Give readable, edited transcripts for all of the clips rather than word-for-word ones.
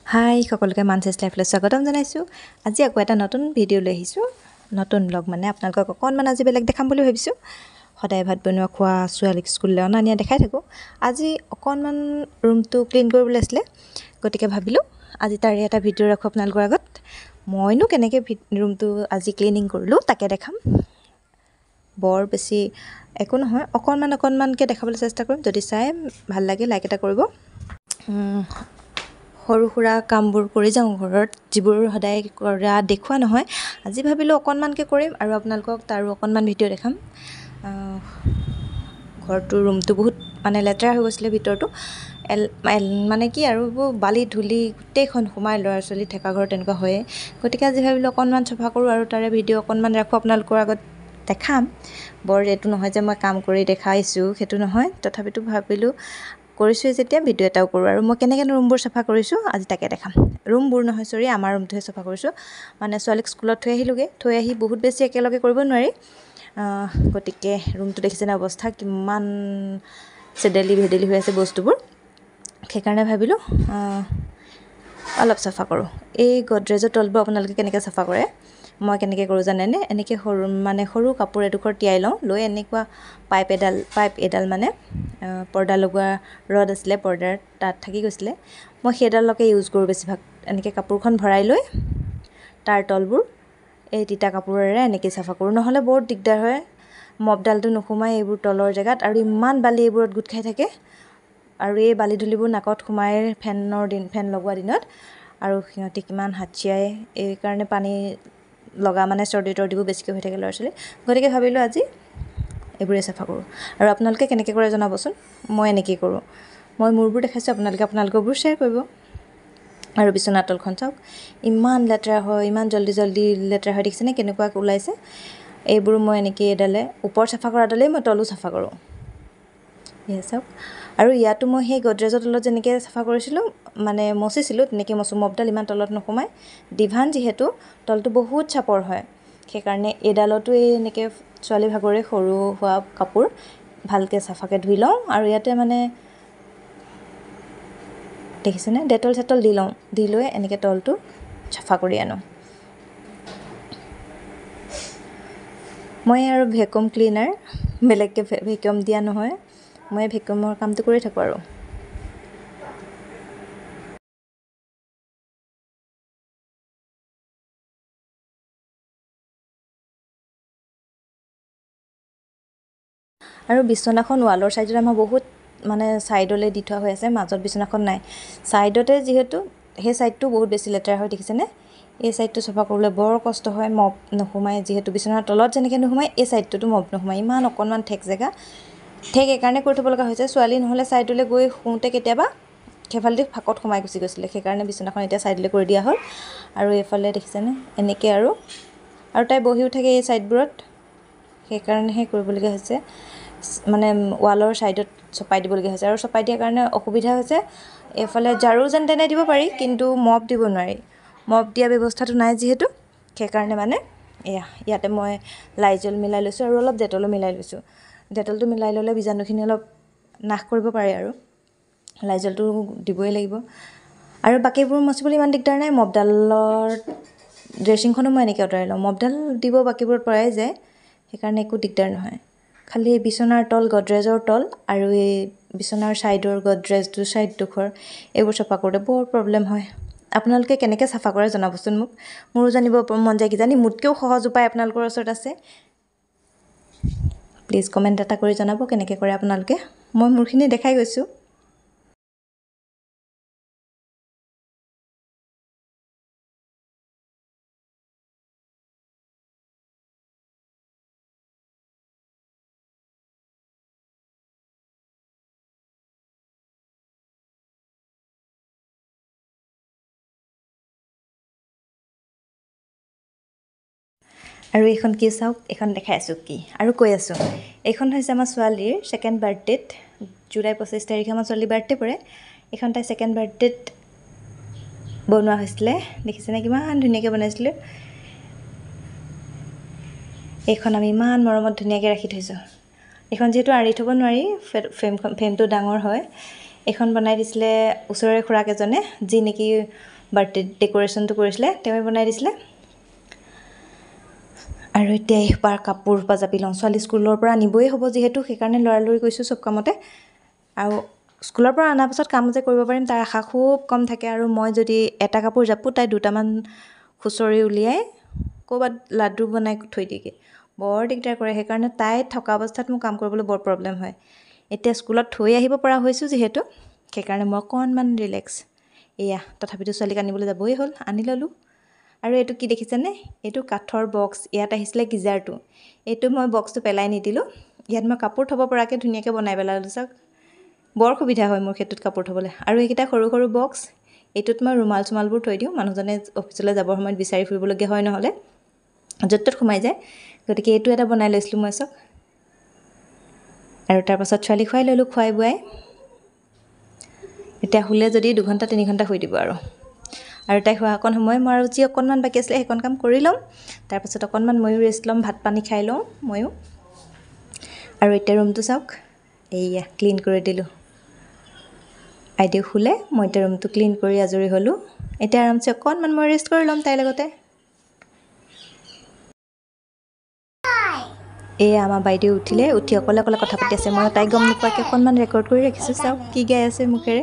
হাই সকলোকে মানচেছ লাইফলৈ স্বাগতম জনাইছোঁ। আজি আকৌ এটা নতুন ভিডিঅ' লৈ আহিছোঁ। নতুন ব্লগ মানে আপোনালোকক অকণমান আজি বেলেগ দেখাম বুলি ভাবিছোঁ। সদায় ভাত বনোৱা খোৱা ছোৱালীক স্কুললৈ অনা নিয়া দেখাই থাকোঁ। আজি অকণমান ৰুমটো ক্লিন কৰিবলৈ আছিলে, গতিকে ভাবিলোঁ আজি তাৰে এটা ভিডিঅ' ৰাখোঁ আপোনালোকৰ আগত। মইনো কেনেকৈ ৰুমটো আজি ক্লিনিং কৰিলোঁ তাকে দেখাম। বৰ বেছি একো নহয়, অকণমানকৈ দেখাবলৈ চেষ্টা কৰিম। যদি চাই ভাল লাগে লাইক এটা কৰিব। সৰু সুৰা কামবোৰ কৰি যাওঁ ঘৰত, যিবোৰ সদায় কৰা দেখুওৱা নহয়। আজি ভাবিলোঁ অকণমানকৈ কৰিম আৰু আপোনালোকক তাৰো অকণমান ভিডিঅ' দেখাম। ঘৰটো ৰুমটো বহুত মানে লেতেৰা হৈ গৈছিলে ভিতৰটো। মানে কি আৰু বালি ধূলি গোটেইখন সোমাই, ল'ৰা ছোৱালী থকা ঘৰ তেনেকুৱা হয়ে। গতিকে আজি ভাবিলোঁ অকণমান চফা কৰোঁ আৰু তাৰে ভিডিঅ' অকণমান ৰাখোঁ আপোনালোকৰ আগত দেখাম। বৰ এইটো নহয় যে মই কাম কৰি দেখাইছোঁ, সেইটো নহয়। তথাপিতো ভাবিলোঁ কৰিছোঁৱে যেতিয়া ভিডিঅ' এটাও কৰোঁ। আৰু মই কেনেকৈ ৰুমবোৰ চাফা কৰিছোঁ আজি তাকে দেখাম। ৰুমবোৰ নহয় চৰি, আমাৰ ৰুমটোহে চাফা কৰিছোঁ। মানে ছোৱালীক স্কুলত থৈ আহিলোঁগৈ, থৈ আহি বহুত বেছি একেলগে কৰিব নোৱাৰি। গতিকে ৰুমটো দেখিছেনে অৱস্থা, কিমান চেদেলি ভেদেলি হৈ আছে বস্তুবোৰ। সেইকাৰণে ভাবিলোঁ অলপ চাফা কৰোঁ। এই গডৰেজৰ তলবোৰ আপোনালোকে কেনেকৈ চাফা কৰে, মই কেনেকৈ কৰোঁ জানেনে? এনেকৈ সৰু কাপোৰ এডোখৰ তিয়াই লওঁ, লৈ এনেকুৱা পাইপ এডাল মানে পৰ্দা লগোৱা ৰড আছিলে, পৰ্দাৰ তাত থাকি গৈছিলে। মই সেইডালকে ইউজ কৰোঁ বেছিভাগ। এনেকৈ কাপোৰখন ভৰাই লৈ তাৰ তলবোৰ এই তিতা কাপোৰেৰে এনেকৈ চাফা কৰোঁ, নহ'লে বৰ দিগদাৰ হয়। মপডালটো নোসোমাই এইবোৰ তলৰ জেগাত, আৰু ইমান বালি এইবোৰত গোট খাই থাকে। আৰু এই বালি ধূলিবোৰ নাকত সোমাই ফেন লগোৱা দিনত, আৰু সিহঁতি কিমান হাঁচিয়াই, এইকাৰণে পানী লগা মানে চৰ্দি তৰ্দিবোৰ বেছিকৈ হৈ থাকে ল'ৰা ছোৱালী। গতিকে ভাবিলোঁ আজি এইবোৰে চাফা কৰোঁ। আৰু আপোনালোকে কেনেকৈ কৰে জনাবচোন। মই এনেকৈয়ে কৰোঁ। মই মোৰবোৰ দেখাইছোঁ, আপোনালোকৰবোৰ শ্বেয়াৰ কৰিব। আৰু বিচনা তলখন চাওক, ইমান লেতেৰা হয়, ইমান জল্দি লেতেৰা হৈ দেখিছেনে কেনেকুৱা ওলাইছে। এইবোৰ মই এনেকৈ এডালে ওপৰ চাফা কৰাডালেই মই তলো চাফা কৰোঁ। এয়া চাওক। আৰু ইয়াতো মই সেই গডৰেজৰ তলত যেনেকৈ চাফা কৰিছিলোঁ, মানে মচিছিলোঁ, তেনেকৈ মচোঁ। মপডাল ইমান তলত নোসোমায়। ডিভান যিহেতু তলটো বহুত চাপৰ হয়, সেইকাৰণে এইডালতো এই এনেকৈ ছোৱালী ভাগৰে সৰু হোৱা কাপোৰ ভালকৈ চাফাকৈ ধুই লওঁ। আৰু ইয়াতে মানে দেখিছেনে ডেটল চেটল দি লওঁ, দি লৈ এনেকৈ তলটো চাফা কৰি আনোঁ। মই আৰু ভেকুম ক্লিনাৰ, বেলেগকৈ ভেকুম দিয়া নহয়, মই ভেকুমৰ কামটো কৰি থাকোঁ। আৰু বিচনাখন ৱালৰ ছাইডত আমাৰ বহুত মানে ছাইডলৈ দি থোৱা হৈ আছে, মাজত বিচনাখন নাই। ছাইডতে যিহেতু সেই ছাইডটো বহুত বেছি লেতেৰা হৈ দেখিছেনে। এই ছাইডটো চাফা কৰিবলৈ বৰ কষ্ট হয়, মপ নোসোমায়। যিহেতু বিচনাৰ তলত যেনেকৈ নোসোমায়, এই ছাইডটোতো মপ নোসোমায়। ইমান অকণমান ঠেক জেগা, এইকাৰণে কৰি থ'ব লগা হৈছে। ছোৱালী নহ'লে ছাইডলৈ গৈ শুওঁতে কেতিয়াবা সেইফালেদি ফাঁকত সোমাই গুচি গৈছিলে, সেইকাৰণে বিচনাখন এতিয়া ছাইডলৈ কৰি দিয়া হ'ল। আৰু এইফালে দেখিছেনে এনেকৈ, আৰু তাই বহিও থাকে এই ছাইডবোৰত, সেইকাৰণেহে কৰিবলগীয়া হৈছে। মানে ৱালৰ ছাইডত চপাই দিবলগীয়া হৈছে, আৰু চপাই দিয়াৰ কাৰণে অসুবিধা হৈছে। এইফালে ঝাৰু যেন তেনে দিব পাৰি, কিন্তু মপ দিব নোৱাৰি। মপ দিয়া ব্যৱস্থাটো নাই যিহেতু, সেইকাৰণে মানে ইয়াতে মই লাইজল মিলাই লৈছোঁ, আৰু অলপ ডেটলো মিলাই লৈছোঁ। ডেটলটো মিলাই ল'লে বীজাণুখিনি অলপ নাশ কৰিব পাৰে, আৰু লাইজলটো দিবই লাগিব। আৰু বাকীবোৰ মচিবলৈ ইমান দিগদাৰ নাই। মপডালৰ ড্ৰেছিংখনো মই এনেকৈ আঁতৰাই লওঁ, মপডাল দিব বাকীবোৰত পৰাই যায়, সেইকাৰণে একো দিগদাৰ নহয়। খালি বিচনাৰ তল, গডৰেজৰ তল, আৰু এই বিচনাৰ ছাইডৰ গডৰেজটোৰ ছাইডডোখৰ, এইবোৰ চাফা কৰোঁতে বৰ প্ৰব্লেম হয়। আপোনালোকে কেনেকৈ চাফা কৰে জনাবচোন মোক। মোৰো জানিব মন যায়, কিজানি মোতকৈও সহজ উপায় আপোনালোকৰ ওচৰত আছে। প্লিজ কমেণ্ট এটা কৰি জনাব কেনেকৈ কৰে আপোনালোকে। মই মোৰখিনি দেখাই গৈছোঁ। আৰু এইখন কি চাওক, এইখন দেখাই আছোঁ কি আৰু কৈ আছোঁ। এইখন হৈছে আমাৰ ছোৱালীৰ ছেকেণ্ড বাৰ্থডেত, জুলাই 25 তাৰিখে আমাৰ ছোৱালীৰ বাৰ্থডে পৰে। এইখন তাই ছেকেণ্ড বাৰ্থডেত বনোৱা হৈছিলে, দেখিছেনে কিমান ধুনীয়াকৈ বনাইছিলোঁ। এইখন আমি ইমান মৰমত ধুনীয়াকৈ ৰাখি থৈছোঁ। এইখন যিহেতু আঁৰি থ'ব নোৱাৰি, ফ্ৰেমটো ডাঙৰ হয়। এইখন বনাই দিছিলে ওচৰৰে খুৰাক এজনে, যি নেকি বাৰ্থডে ডেক'ৰেশ্যনটো কৰিছিলে তেওঁৱে বনাই দিছিলে আৰু এতিয়া এইবাৰ কাপোৰ জাপি লওঁ ছোৱালী স্কুলৰ পৰা নিবই হ'ব যিহেতু সেইকাৰণে লৰালৰি কৰিছোঁ চব কামতে আৰু স্কুলৰ পৰা অনাৰ পাছত কাম যে কৰিব পাৰিম তাৰ আশা খুব কম থাকে আৰু মই যদি এটা কাপোৰ জাপোঁ তাই দুটামান খুচৰি উলিয়াই ক'ৰবাত লাডু বনাই থৈ দিয়েগৈ বৰ দিগদাৰ কৰে সেইকাৰণে তাই থকা অৱস্থাত মোৰ কাম কৰিবলৈ বৰ প্ৰব্লেম হয় এতিয়া স্কুলত থৈ আহিব পৰা হৈছোঁ যিহেতু সেইকাৰণে মই অকণমান ৰিলেক্স এয়া তথাপিতো ছোৱালীক আনিবলৈ যাবই হ'ল আনি ল'লোঁ আৰু এইটো কি দেখিছেনে এইটো কাঠৰ বক্স ইয়াত আহিছিলে গিজাৰটো এইটো মই বক্সটো পেলাই নিদিলোঁ ইয়াত মই কাপোৰ থ'ব পৰাকৈ ধুনীয়াকৈ বনাই পেলালোঁ চাওক বৰ সুবিধা হয় মোৰ ক্ষেত্ৰত কাপোৰ থ'বলৈ আৰু এইকেইটা সৰু সৰু বক্স এইটোত মই ৰুমাল চুমালবোৰ থৈ দিওঁ মানুহজনে অফিচলৈ যাবৰ সময়ত বিচাৰি ফুৰিবলগীয়া হয় নহ'লে য'ত ত'ত সোমাই যায় গতিকে এইটো এটা বনাই লৈছিলোঁ মই চাওক আৰু তাৰপাছত ছোৱালী খুৱাই ল'লোঁ খুৱাই বোৱাই এতিয়া শুলে যদি 2 ঘণ্টা 3 ঘণ্টা শুই দিব আৰু তাই হোৱা অকণ সময় মই আৰু যি অকণমান বাকী আছিলে সেইকণ কাম কৰি ল'ম তাৰপাছত অকণমান ময়ো ৰেষ্ট ল'ম ভাত পানী খাই লওঁ ময়ো আৰু এতিয়া ৰুমটো চাওক এইয়া ক্লিন কৰি দিলোঁ আইদেউ শুলে মই এতিয়া ৰুমটো ক্লিন কৰি আজৰি হ'লোঁ এতিয়া আৰামছে অকণমান মই ৰেষ্ট কৰি ল'ম তাইৰ লগতে এয়া আমাৰ বাইদেউ উঠিলে উঠি অকলে অকলে কথা পাতি আছে মই তাইক গম নোপোৱাকৈ অকণমান ৰেকৰ্ড কৰি ৰাখিছোঁ চাওক কি গাই আছে মুখেৰে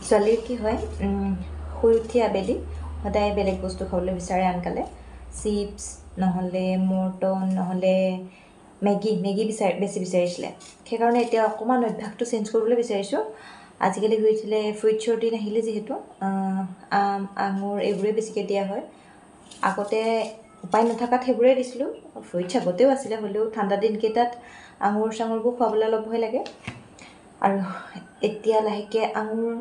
ছোৱালীৰ কি হয় শুই উঠি আবেলি সদায় বেলেগ বস্তু খাবলৈ বিচাৰে আনকালে চিপছ নহ'লে মৰ্টন নহ'লে মেগী বেছি বিচাৰিছিলে সেইকাৰণে এতিয়া অকণমান অভ্যাসটো চেঞ্জ কৰিবলৈ বিচাৰিছোঁ আজিকালি হৈছিলে ফ্ৰুইটছৰ দিন আহিলে যিহেতু আম আঙুৰ এইবোৰেই বেছিকৈ দিয়া হয় আগতে উপায় নথকাত সেইবোৰেই দিছিলোঁ ফ্ৰুইটছ আগতেও আছিলে হ'লেও ঠাণ্ডা দিনকেইটাত আঙুৰ চাঙুৰবোৰ খুৱাবলৈ অলপ ভয় লাগে আৰু এতিয়া লাহেকৈ আঙুৰ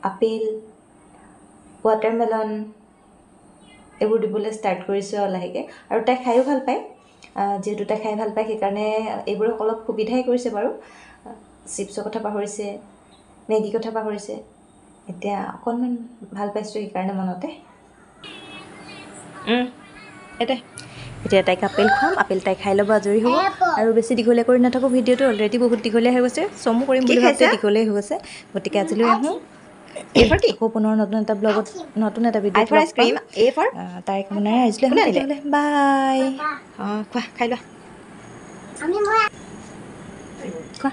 আপেল ৱাটাৰমেলন এইবোৰ দিবলৈ ষ্টাৰ্ট কৰিছোঁ আৰু লাহেকৈ আৰু তাই খায়ো ভাল পায় যিহেতু তাই খাই ভাল পায় সেইকাৰণে এইবোৰক অলপ সুবিধাই কৰিছে বাৰু চিপছৰ কথা পাহৰিছে মেগী কথা পাহৰিছে এতিয়া অকণমান ভাল পাইছোঁ সেইকাৰণে মনতে এতিয়া তাইক আপেল খুৱাম আপেল তাই খাই ল'ব আজৰি হ'ব আৰু বেছি দীঘলীয়া কৰি নাথাকোঁ ভিডিঅ'টো অলৰেডি বহুত দীঘলীয়া হৈ গৈছে চমু কৰিম বুলি ভাবোঁতে দীঘলীয়া হৈ গৈছে গতিকে আজিলৈ আহোঁ আকৌ পুনৰ নতুন এটা ব্লগত নতুন এটা ভিডিঅ' তাইক মনেৰে আহিছিলোঁ তেতিয়াহ'লে বাই অঁ খোৱা খাই লোৱা খোৱা